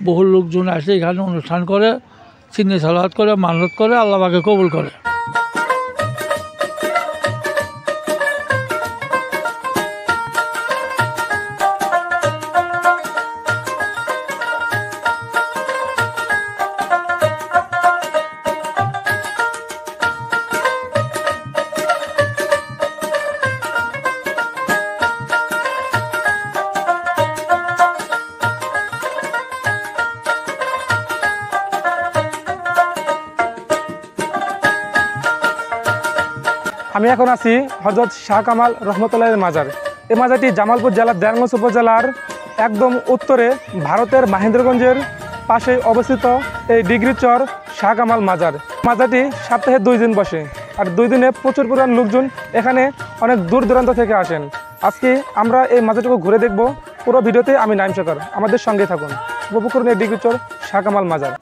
বহু লোকজন আসে এখানে অনুষ্ঠান করে, সিন্নি সালাত করে, মানত করে, আল্লাহ পাকে কবুল করে। আমি এখন আছি হযরত শাহ কামাল রহমতুল্লাহের মাজার। এই মাজারটি জামালপুর জেলার দেওয়ানগঞ্জ উপজেলার একদম উত্তরে ভারতের মহেন্দ্রগঞ্জের পাশে অবস্থিত এই ডিগ্রিচর শাহ কামাল মাজার। মাজারটি সপ্তাহে 2 দিন বসে, আর 2 দিনে প্রচুর পরিমাণ লোকজন এখানে অনেক দূর দূরান্ত থেকে আসেন। আজকে আমরা এই মাজারটুকু ঘুরে দেখব। পুরো ভিডিওতে আমি নাইম সরকার, আমাদের সঙ্গে থাকুন। উপভোগ করুন এই ডিগ্রিচর শাহ কামাল মাজার।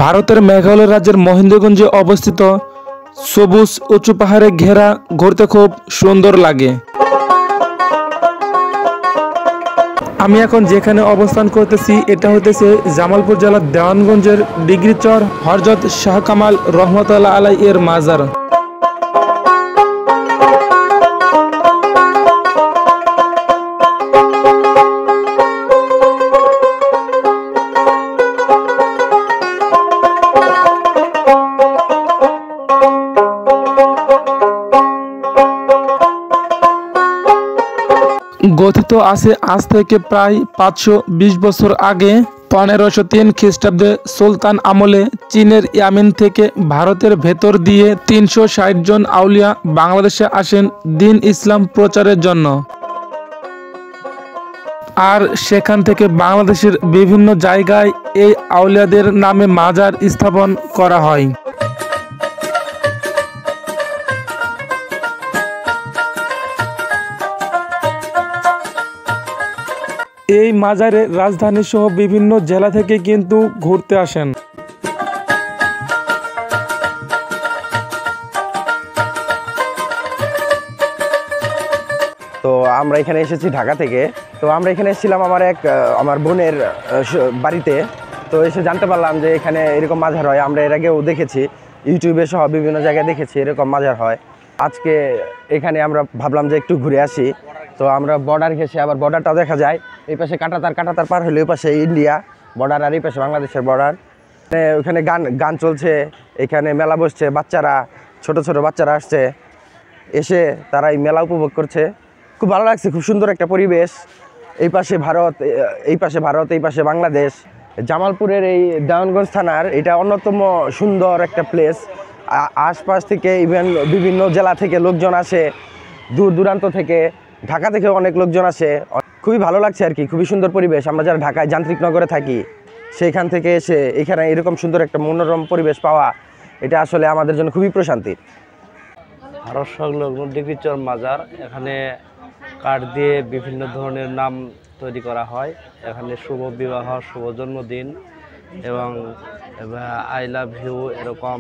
ভারতের মেঘালয় রাজ্যের মহেন্দ্রগঞ্জে অবস্থিত সবুজ উঁচু পাহাড়ে ঘেরা, ঘুরতে খুব সুন্দর লাগে। আমি এখন যেখানে অবস্থান করতেছি এটা হতেছে জামালপুর জেলার দেওয়ানগঞ্জের ডিগ্রিচর হযরত শাহ কামাল রহমতুল্লাহ আলাইহি এর মাজার। গঠিত আছে আজ থেকে প্রায় 520 বছর আগে। 1503 খ্রিস্টাব্দে সুলতান আমলে চীনের ইয়ামিন থেকে ভারতের ভেতর দিয়ে 360 জন আউলিয়া বাংলাদেশে আসেন দ্বীন ইসলাম প্রচারের জন্য, আর সেখান থেকে বাংলাদেশের বিভিন্ন জায়গায় এই আউলিয়াদের নামে মাজার স্থাপন করা হয়। এই মাজারে রাজধানী সহ বিভিন্ন জেলা থেকে কিন্তু ঘুরতে আসেন। তো আমরা এখানে এসেছি ঢাকা থেকে। তো আমরা এখানে এসেছিলাম আমার বোনের বাড়িতে। তো এসে জানতে পারলাম যে এখানে এরকম মাজার হয়। আমরা এর আগেও দেখেছি, ইউটিউবে সহ বিভিন্ন জায়গায় দেখেছি এরকম মাজার হয়। আজকে এখানে আমরা ভাবলাম যে একটু ঘুরে আসি। তো আমরা বর্ডার ঘেঁষে, আবার বর্ডারটাও দেখা যায়। এই পাশে কাঁটাতার পার হলে ওই পাশে ইন্ডিয়া বর্ডার, আর এই পাশে বাংলাদেশের বর্ডার। ওখানে গান চলছে, এখানে মেলা বসছে, বাচ্চারা ছোট বাচ্চারা আসছে, এসে তারা এই মেলা উপভোগ করছে। খুব ভালো লাগছে, খুব সুন্দর একটা পরিবেশ। এই পাশে ভারত, এই পাশে বাংলাদেশ। জামালপুরের এই দেওয়ানগঞ্জ থানার এটা অন্যতম সুন্দর একটা প্লেস। আশপাশ থেকে ইভেন বিভিন্ন জেলা থেকে লোকজন আসে, দূর দূরান্ত থেকে, ঢাকা থেকে অনেক লোকজন আসে। খুবই ভালো লাগছে আর কি, খুবই সুন্দর পরিবেশ। আমরা যারা ঢাকায় যান্ত্রিক নগরে থাকি, সেইখান থেকে এসে এখানে এরকম সুন্দর একটা মনোরম পরিবেশ পাওয়া, এটা আসলে আমাদের জন্য খুবই প্রশান্তির। ভারত সংলগ্ন ডিগ্রিচর মাজার, এখানে কাঠ দিয়ে বিভিন্ন ধরনের নাম তৈরি করা হয়। এখানে শুভ বিবাহ, শুভ জন্মদিন এবং আই লাভ ইউ এরকম